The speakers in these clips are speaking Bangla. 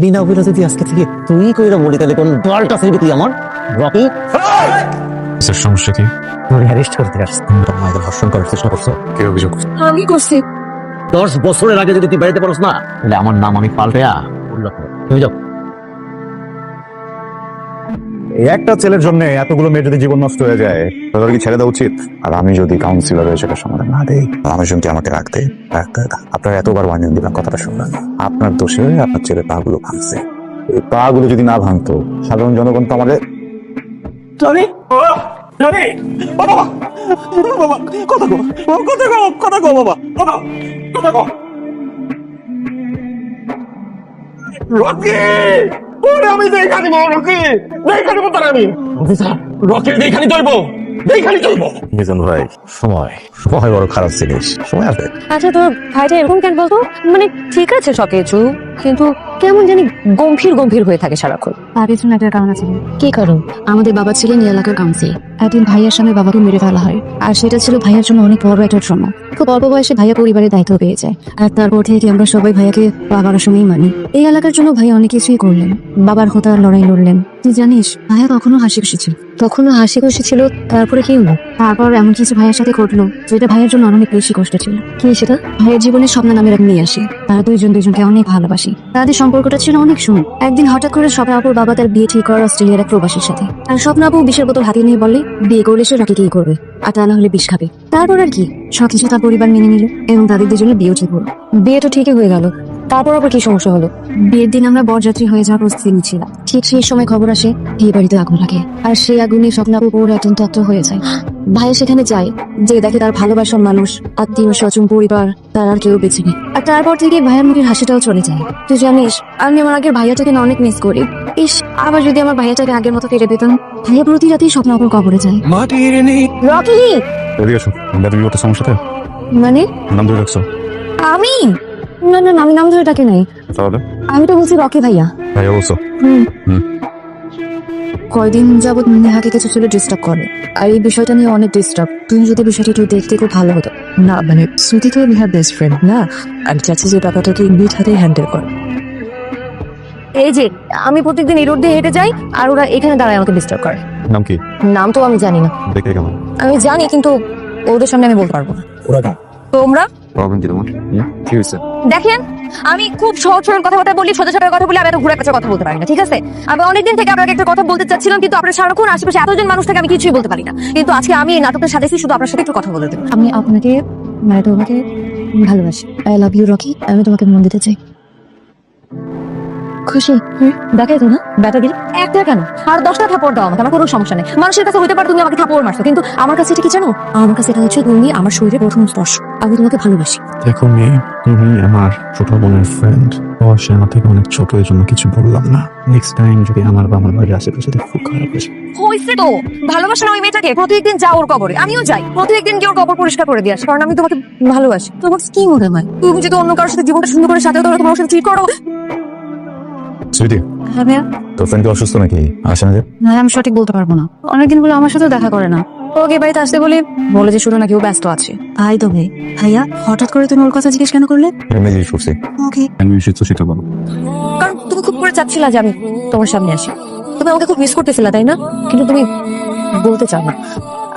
বিনা অভিলাষে তুই আজকে থেকে তুই কইরা বলি তাহলে কোন দলটা ছেড়ে তুই আমার রকি স্যার সমস্যা কি? তোর অ্যারেস্ট করতে আসছে আমাদের ধর্ষণ করার চেষ্টা করছো কে অভিযোগ করছে? আমি করছি। 10 বছরের আগে যদি তুই বাড়িতে পারস না তাহলে আমার নাম আমি পাল্টায়া উল্লেখ করব। তুমি যাও। এই একটা ছেলের জন্য এতগুলো মেয়ের যদি জীবন নষ্ট হয়ে যায় তাহলে কি ছেড়ে দেওয়া উচিত? আর আমি যদি কাউন্সিলর হয়ে সেটা সমাধান না দেই, মানুষজন কি আমাকে রাখতে আপনার এতবার ওয়ার্নিং দিলাম, কথাটা শুনলেন না। আপনার দোষে আপনার ছেলে পা গুলো ভাঙছে। এই পা গুলো যদি না ভাঙতো সাধারণ জনগণ তো আমাদের আমি দেখা দিব রকি, দেখা দিব তার আমি রকি দেখানি চলবো, দেখানি চলবো। মিজান ভাই, সময় সময় বড় খারাপ জিনিস, সময় আসবে। আচ্ছা তোর ভাইটা এরকম কেন বলতো? মানে ঠিক আছে সবকিছু, কিন্তু কেমন জানি গম্ভীর গম্ভীর হয়ে থাকে সারাক্ষণ। তার পেছনে একটা কারণ আছে। কি কারণ? আমাদের বাবা ছিলেন এই এলাকার কাউন্সিল। একদিন ভাইয়ার সামনে বাবাকে মেরে ফেলা হয়, আর সেটা ছিল ভাইয়ার জন্য অনেক বড় একটা ট্রমা। খুব অল্প বয়সে ভাইয়া পরিবারের দায়িত্ব পেয়ে যায়, আর তারপর থেকে আমরা সবাই ভাইয়াকে বাবার সঙ্গেই মানি। এই এলাকার জন্য ভাইয়া অনেক কিছুই করলেন, বাবার হত্যার লড়াই লড়লেন। তুই জানিস ভাইয়া কখনো হাসি খুশি ছিল, তখনও হাসি খুশি ছিল। তারপরে কি হলো? তারপর এমন কিছু ভাইয়ের সাথে ঘটলো যেটা ভাইয়ের জন্য অনেক বেশি কষ্ট ছিল। কি সেটা? ভাইয়ের জীবনে স্বপ্ন নামের এক মেয়ে আসে। তারা দুইজনকে অনেক ভালোবাসে, তাদের সম্পর্কটা ছিল অনেক সুন্দর। একদিন হঠাৎ করে স্বপ্নাপুর বাবা তার বিয়ে ঠিক করে অস্ট্রেলিয়ার এক প্রবাসীর সাথে। আর স্বপ্নাপু বিষের বোতল হাতে নিয়ে বলে বিয়ে করলে সে রকিকেই করবে, আর তা না হলে বিষ খাবে। তারপর আর কি সবকিছু তার পরিবার মেনে নিল এবং তাদের দুজনের বিয়েও ঠিক হলো। বিয়ে তো ঠিকই হয়ে গেল। তারপর আবার কি সমস্যা হলো? বিয়ের দিন আমরা বরযাত্রী হয়ে যাওয়ার প্রস্তুতি নিচ্ছিলাম। ঠিক সেই সময় খবর আসে এই বাড়িতে আগুন লাগে, আর সেই আগুনে স্বপ্নাপুর পুরো একদম তত্ত্ব হয়ে যায়। ভাইয়া সেখানে যায়, যে দেখে তার ভালোবাসার মানুষ, আত্মীয় স্বজন, পরিবার, তার আর কেউ বেঁচে নেই। আর তারপর থেকে ভাইয়ার মুখের হাসিটাও চলে যায়। তুই জানিস আমি আমার আগের ভাইয়াটাকে না অনেক মিস করি। ইস, আবার যদি আমার ভাইয়াটাকে আগের মতো ফিরে পেতাম। ভাইয়া প্রতি রাতেই স্বপ্নাপুর কবরে যায়। রকি, এদিকে আসো। তুমি ওটা সমস্যাতে মানে নাম ধরে রাখছো? আমি না না না, আমি নাম ধরে ডাকে নাই। তাহলে আমি তো বলছি রকি ভাইয়া। ভাই অবশ্য কয়দিন যাবৎ নেহাকে কিছু ছেলে ডিস্টার্ব করে, আর এই বিষয়টা নিয়ে অনেক ডিস্টার্ব। তুমি যদি বিষয়টা একটু দেখতে খুব ভালো হতো। না মানে সুইটি তো নেহার বেস্ট ফ্রেন্ড না, আমি চাচ্ছি যে ব্যাপারটাকে নিজ হাতেই হ্যান্ডেল করে। এই যে আমি প্রত্যেকদিন এই রোড দিয়ে হেঁটে যাই, আর ওরা এখানে দাঁড়ায় আমাকে ডিস্টার্ব করে। নাম কি? নাম তো আমি জানি না। দেখে কেমন? আমি জানি, কিন্তু ওদের সামনে আমি বলতে পারবো না। ওরা কেন? তোমরা প্রবলেম কি তোমার? কি হয়েছে? দেখেন, আমি খুব সহজ সরল কথাবার্তা বলি, সোজা সাপটা কথা বলি, আমি এত ঘুরে কাছে কথা বলতে পারি না, ঠিক আছে? আমি অনেকদিন থেকে আপনাকে একটা কথা বলতে চাচ্ছিলাম, কিন্তু আপনার সারাক্ষণ আশেপাশে এতজন মানুষ থেকে আমি কিছুই বলতে পারি না। কিন্তু আজকে আমি এই নাটকটা সাজাইছি শুধু আপনার সাথে একটু কথা বলে দেবো। আমি আপনাকে মানে তোমাকে ভালোবাসি। I love you Rocky. আমি তোমাকে মন দিতে চাই। খুশি? দেখাই তো না ব্যাটাগিরি। একটা কেন, আর 10টা থাপড় দাও আমাকে, আমার কোনো সমস্যা নেই। মানুষের কাছে হইতে পারে তুমি আমাকে থাপড় মারছো, কিন্তু আমার কাছে এটা কি জানো? আমার কাছে এটা হচ্ছে তুমি আমার শরীরে প্রথম স্পর্শ। আমি তোমাকে ভালোবাসি। দেখো মেয়ে, তুমি আমার ছোট বোনের ফ্রেন্ড, বয়সে আমার থেকে অনেক ছোট, এই জন্য কিছু বললাম না। নেক্সট টাইম যদি আমার বা আমার বাড়ির আশেপাশে খুব খারাপ হয়েছে। হয়েছে তো, ভালোবাসা না ওই মেয়েটাকে প্রত্যেকদিন যাও ওর কবরে, আমিও যাই প্রত্যেকদিন গিয়ে ওর কবর পরিষ্কার করে দিয়ে আসি, কারণ আমি তোমাকে ভালোবাসি। তোমার কি মনে হয় তুমি যদি অন্য কারোর সাথে জীবনটা সুন্দর করে সাজাও তাহলে তোমার সাথে ঠিক করো? সুইটি, হ্যাঁ ভাইয়া। তোর ফ্রেন্ড কি অসুস্থ নাকি? আসে না যে? না, আমি সঠিক বলতে পারবো না। অনেকদিন বলে আমার সাথে দেখা করে না। ওকে বাড়িতে আসতে বলে যে শুধু নাকি ও ব্যস্ত আছে। ভাই তবে ভাইয়া হঠাৎ করে তুমি ওর কথা জিজ্ঞেস কেন করলে? এমনি জিজ্ঞেস করছি। ওকে, আমি এসেছি সেটা বলো। কারণ তুমি খুব করে চাচ্ছিলা যে আমি তোমার সামনে আসি। তুমি আমাকে খুব মিস করতেছিলা, তাই না? কিন্তু তুমি বলতে চাও না।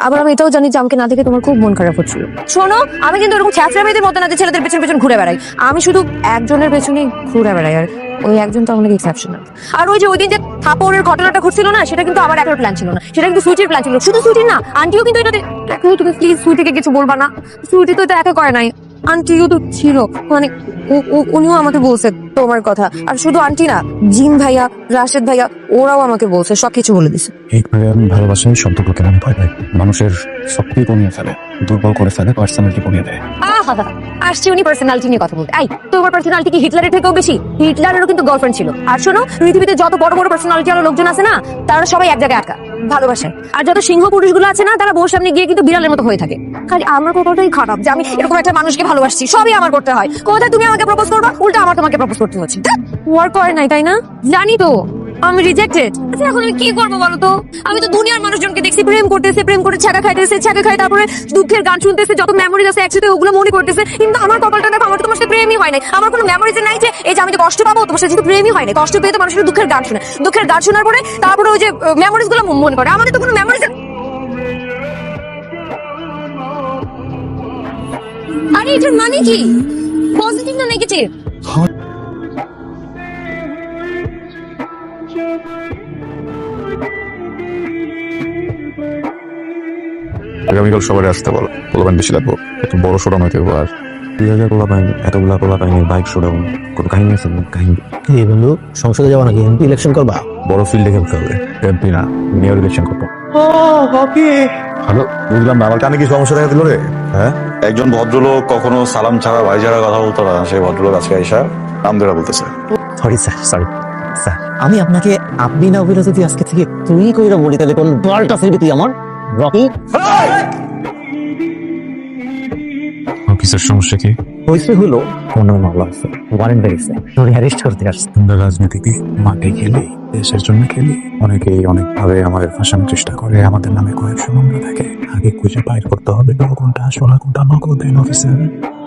আবার আমি এটাও জানি যে আমাকে না দেখে তোমার খুব মন খারাপ হচ্ছিল। শোনো, আমি কিন্তু এরকম ছ্যাঁচড়া মেয়েদের মতো না যে ছেলেদের পেছন পেছন ঘুরে বেড়াই। আমি শুধু একজনের পেছনেই ঘুরে বেড়াই, আর ওই একজন তো অনেক এক্সেপশনাল। আর ওই যে ওই দিন যে থাপড়ের ঘটনাটা ঘটছিল না, সেটা কিন্তু আমার একার প্ল্যান ছিল না, সেটা কিন্তু সুইটির প্ল্যান ছিল। শুধু সুইটির না, আন্টিও কিন্তু এটা দেখো। তুমি প্লিজ সুইটিকে কিছু বলবা না। সুইটি তো এটা একা করে নাই, আন্টিও তো ছিল। মানে উনিও আমাকে বলছে তোমার কথা। আর শুধু আন্টি না, জিম ভাইয়া, রাশেদ ভাইয়া, ওরাও আমাকে বলছে, সবকিছু বলে দিছে। এইভাবে আমি ভালোবাসার শব্দগুলোকে আমি ভয় পাই। মানুষের শক্তি কমিয়ে ফেলে, দুর্বল করে ফেলে, পার্সোনালিটি কমিয়ে দেয়। আসছে উনি পার্সোনালিটি নিয়ে কথা বলতে। তোমার পার্সোনালিটি কি হিটলারের থেকেও বেশি? হিটলারেরও কিন্তু গার্লফ্রেন্ড ছিল। আর শোনো, পৃথিবীতে যত বড় বড় পার্সোনালিটি আলো লোকজন আছে না, তারা সবাই এক জায়গায় আটকা ভালোবাসায়। আর যত সিংহ পুরুষগুলো আছে না, তারা বউর সামনে গিয়ে কিন্তু বিড়ালের মতো হয়ে থাকে। খালি আমার কথাটাই খারাপ যে আমি এরকম একটা মানুষকে ভালোবাসছি, সবই আমার করতে হয়। কোথায় তুমি আমাকে প্রপোজ করবা, উল্টা আমার তোমাকে প্রপোজ করতে হচ্ছে। ওয়ার্ক করে নাই, তাই না? জানি তো, আমি রিজেক্টেড। আচ্ছা এখন আমি কি করবো বলো তো? আমি তো দুনিয়ার মানুষজনকে দেখছি প্রেম করতেছে, প্রেম করে ছাকা খাইতেছে, ছাকা খাই তারপরে দুঃখের গান শুনতেছে, যত মেমোরিজ আছে একসাথে ওগুলো মনে করতেছে। কিন্তু আমার কপালটা দেখো, আমার তো তোমার সাথে প্রেমই হয় নাই। আমার কোনো মেমোরিজ নাই যে এই যে আমি যে কষ্ট পাবো, তোমার সাথে যেহেতু প্রেমই হয় নাই। কষ্ট পেয়ে তো মানুষের দুঃখের গান শুনে, দুঃখের গান শোনার পরে তারপরে ওই যে মেমোরিজ গুলো মনে করে। আমাদের তো কোনো মেমোরিজ। আরে এটার মানে কি? পজিটিভ না নেগেটিভ? আগামীকাল সবাই আসতে বলো, বলবেন বেশি লাগবো, একটু বড় সড়ো নয় কেউ। আর 2000 পোলা পাইনি, এতগুলা পোলা পাইনি, বাইক শোডাউন, কোনো কাহিনী আছে? কাহিনী কি বন্ধু? সংসদে যাওয়া নাকি? এমপি ইলেকশন করবা? বড় ফিল্ডে খেলতে হবে। এমপি না, মেয়র ইলেকশন করবো। হ্যালো, বুঝলাম না, আমার কানে কি সমস্যা দেখা দিল রে? হ্যাঁ, একজন ভদ্রলোক কখনো সালাম ছাড়া ভাই ছাড়া কথা বলতো না, সেই ভদ্রলোক আজকে আইসা নাম ধরে বলতেছে। Sorry sir, sorry sir. আমি আপনাকে আপনি না বলে যদি আজকে থেকে তুই কইরা বলি, তাহলে কোন দলটা ফিরবি তুই আমার? রকি অফিসের সমস্যা কি? হইছে হলো কোনো মামলা আছে, ওয়ারেন্ট বেরিয়েছে, তোর অ্যারেস্ট করতে আসছে। আমরা রাজনীতি কি মাঠে খেলি, দেশের জন্য খেলি? অনেকেই অনেকভাবে আমাদের ফাঁসানোর চেষ্টা করে, আমাদের নামে কয়েকশো মামলা থাকে। আগে খুঁজে বাইর করতে হবে কোনটা আসল আর কোনটা নকল। দেন অফিসার,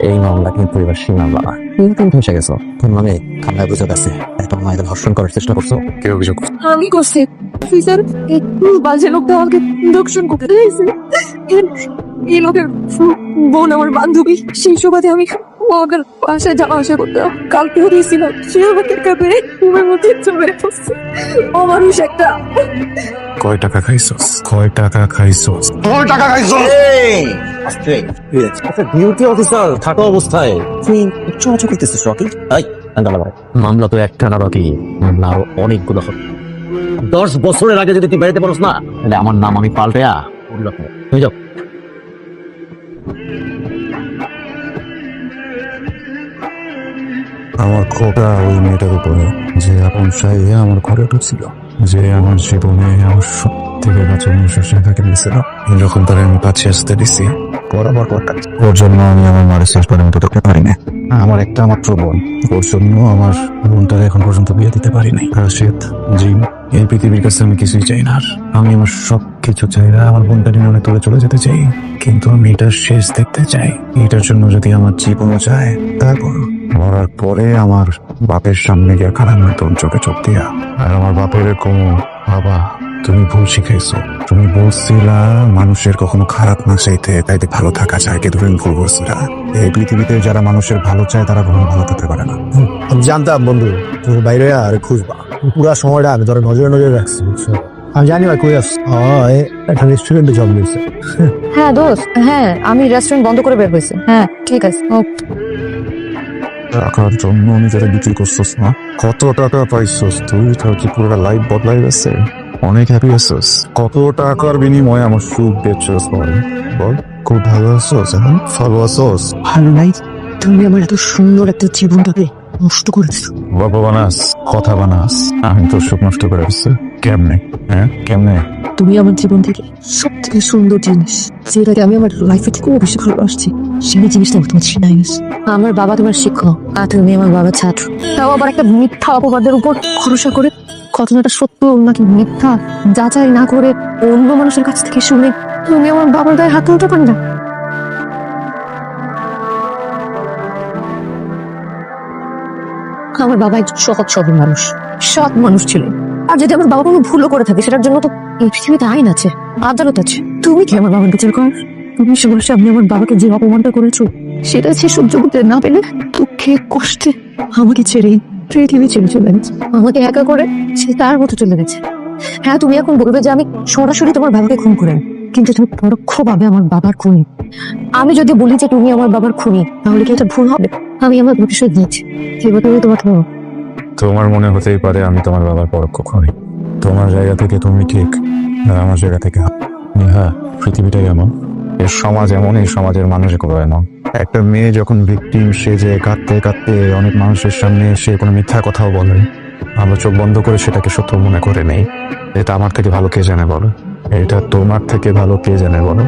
এই মামলা কিন্তু এবার সেই মামলা না। তুমি কিন্তু ফেসে গেছো। তোর নামে খান্দায় বুঝে গেছে, একটা মায়েদের ধর্ষণ করার চেষ্টা করছো। কে অভিযোগ করছে? আমি করছি অফিসার, এই বাজে লোকটা আমাকে দর্শন করতে চাইছে। এই লোকের বোন আমার বান্ধবী, সেই সুবাদে আমি ওদের বাসায় যাওয়া আসা করতাম। কালকেও দিয়েছিলাম, সে আমাকে কাঁদে ঘুমের মধ্যে চলে বসছে। ও মানুষ একটা। কয় টাকা খাইছস? কয় টাকা খাইছস? তোর টাকা খাইছো? আচ্ছা, ডিউটি অফিসার থাকা অবস্থায় তুই চলাচল করতেছিস রকি? মামলা তো একটা না রকি, মামলা আরো অনেকগুলো হবে। 10 বছরের আগে যদি তুই বেড়াতে পারস না, তাহলে আমার নাম আমি পাল্টে তুমি যাও। আমার খোটা ওই মেয়েটার উপরে, যে আপন সাইয়ে আমার ঘরে ঢুকছিল, যে আমার জীবনে আমার সব থেকে কাছে মানুষের শাখাকে দিয়েছিল। যখন তারা আমি কাছে আসতে দিছি, বরাবর ওর জন্য আমি আমার মায়ের শেষ পর্যন্ত দেখতে পারি না। আমার একটা মাত্র বোন, ওর জন্য আমার বোনটার এখন পর্যন্ত বিয়ে দিতে পারি নাই। রাশিদ, জিম, এই পৃথিবীর কাছে আমি কিছুই চাই না। আর আমি আমার সব কিছু চাই না, আমার বোনটা নিয়ে তুলে চলে যেতে চাই, কিন্তু আমি এটার শেষ দেখতে চাই। এটার জন্য যদি আমার জীবনও চায়, তারপর মরার পরে আমার বাপের সামনে গিয়ে খারাপ মতন চোখে চোখ দিয়া আর আমার বাপের এরকম, বাবা তুমি ভুল শিখাইছো, তুমি বলছিলা মানুষের কখনো খারাপ না চাইতে, তাইতে ভালো থাকা চায়, কিন্তু তুমি ভুল বলছিলা। এই পৃথিবীতে যারা মানুষের ভালো চায় তারা কখনো ভালো থাকতে পারে না। আমি জানতাম বন্ধু তুমি বাইরে আর খুঁজবা, পুরা সময়টা আমি তোর নজরে নজরে রাখছি, বুঝছো? আমি জানি ভাই কই আসছি। একটা রেস্টুরেন্টে জব নিয়েছে। হ্যাঁ দোস্ত, হ্যাঁ আমি রেস্টুরেন্ট বন্ধ করে বের হয়েছে। হ্যাঁ ঠিক আছে। টাকার জন্য নিজেরা বিক্রি করছিস না? কত টাকা পাইছস তুই? তোর কি পুরো লাইফ বদলাই গেছে? অনেক হ্যাপি আছিস? কত টাকার বিনিময়ে আমার সুখ বেচছস? বল, খুব ভালো আছোস? এখন ভালো আছোস? ভালো নাই, তুমি আমার এত সুন্দর একটা জীবনটাকে নষ্ট করেছো। গল্প বানাস, কথা বানাস, আমি তোর সুখ নষ্ট করে দিচ্ছি। কেমনে? হ্যাঁ কেমনে? তুমি আমার জীবন থেকে সব থেকে সুন্দর জিনিস, যেটাকে আমি আমার লাইফে থেকেও বেশি ভালোবাসছি, সেই জিনিসটা তোমার ছিনাই গেছে। আমার বাবা তোমার শিক্ষক আর তুমি আমার বাবার ছাত্র, তাও আবার একটা মিথ্যা অপবাদের উপর ভরসা করে ঘটনাটা সত্য নাকি মিথ্যা যাচাই না করে অন্য মানুষের কাছ থেকে শুনে তুমি আমার বাবার গায়ে হাত তুলতে পারি না। আমার বাবা একজন সহজ সরল মানুষ, সৎ মানুষ ছিল। আর যদি আমার বাবা কোনো ভুলও করে থাকে, সেটার জন্য তো এই পৃথিবীতে আইন আছে, আদালত আছে। তুমি কি আমার বাবার বিচার কর? তুমি সবার সামনে আমার বাবাকে যে অপমানটা করেছো, সেটা সে সহ্য করতে না পেলে দুঃখে কষ্টে আমাকে ছেড়েই পৃথিবী ছেড়ে চলে গেছে, আমাকে একা করে সে তার মতো চলে গেছে। হ্যাঁ তুমি এখন বলবে যে আমি সরাসরি তোমার বাবাকে খুন করে, কিন্তু তুমি পরোক্ষভাবে আমার বাবার খুনি। আমি যদি বলি যে তুমি আমার বাবার খুনি, তাহলে কি এটা ভুল হবে? আমি আমার প্রতিশোধ নিচ্ছি, এবার তুমি তোমাকে বলো। তোমার মনে হতেই পারে আমি তোমার বাবার পরোক্ষ খুনি। তোমার জায়গা থেকে তুমি ঠিক, আর আমার জায়গা থেকে হ্যাঁ, পৃথিবীটাই এমন, এর সমাজ এমন, এই সমাজের মানুষ এগুলো এমন। একটা মেয়ে যখন ভিকটিম সেজে কাঁদতে কাঁদতে অনেক মানুষের সামনে এসে কোনো মিথ্যা কথাও বলে, আমরা চোখ বন্ধ করে সেটাকে সত্য মনে করে নেই। এটা আমার থেকে ভালো কে জানে বলো? এটা তোমার থেকে ভালো কে জানে বলো?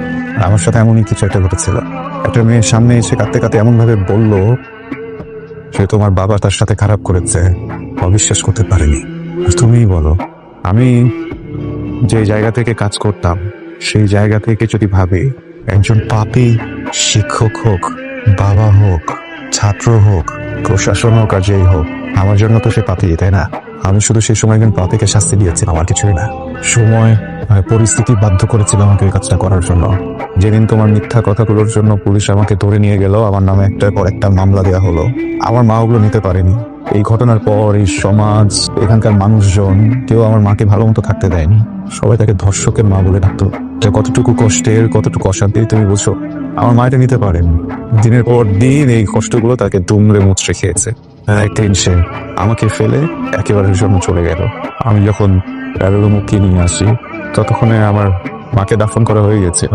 আমার সাথে এমনই কিছু একটা ঘটেছিল। একটা মেয়ের সামনে এসে কাঁদতে কাঁদতে এমন ভাবে বললো সে তোমার বাবা তার সাথে খারাপ করেছে, অবিশ্বাস করতে পারেনি। তুমিই বলো, আমি যে জায়গা থেকে কাজ করতাম সেই জায়গা থেকে যদি ভাবি একজন পাপী শিক্ষক হোক, বাবা হোক, ছাত্র হোক, প্রশাসন হোক, আর যেই হোক, আমার জন্য তো সে পাপী, তাই না? আমি শুধু সেই সময় একজন পাপীকে শাস্তি দিয়েছিলাম, আমার কিছুই না। সময় আর পরিস্থিতি বাধ্য করেছিল আমাকে এই কাজটা করার জন্য। যেদিন তোমার মিথ্যা কথাগুলোর জন্য পুলিশ আমাকে ধরে নিয়ে গেল, আমার নামে একটার পর একটা মামলা দেওয়া হলো, আমার মা ওগুলো নিতে পারেনি। এই ঘটনার পর এই সমাজ, এখানকার মানুষজন কেউ আমার মাকে ভালো মতো থাকতে দেয়নি। সবাই তাকে ধর্ষকের মা বলে ডাকতো। এটা কতটুকু কষ্টের, কতটুকু অশান্তির তুমি বুঝো। আমার মা এটা নিতে পারেনি। দিনের পর দিন এই কষ্টগুলো তাকে দুমড়ে মুচড়ে খেয়েছে। একদিন সে আমাকে ফেলে একেবারে জন্য চলে গেল। আমি যখন প্যারোর মুখকে নিয়ে আসি, ততক্ষণে আমার মাকে দাফন করা হয়ে গেছিল।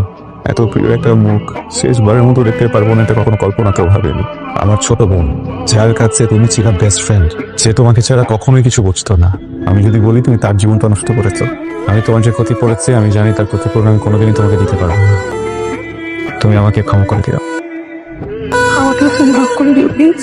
এত প্রিয় একটা মুখ শেষবারের মতো দেখতে পারবো না, এটা কখনো কল্পনাতেও ভাবিনি। আমার ছোট বোন, যার কাছে তুমি ছিলা বেস্ট ফ্রেন্ড, সে তোমাকে ছাড়া কখনোই কিছু বুঝতো না। আমি যদি বলি তুমি তার জীবনটা নষ্ট করেছো। আমি তোমার যে ক্ষতি করেছি আমি জানি, তার ক্ষতিপূরণ আমি কোনোদিনই তোমাকে দিতে পারবো না। তুমি আমাকে ক্ষমা করে দিও। আমাকে তুমি মাফ করে দিও প্লিজ।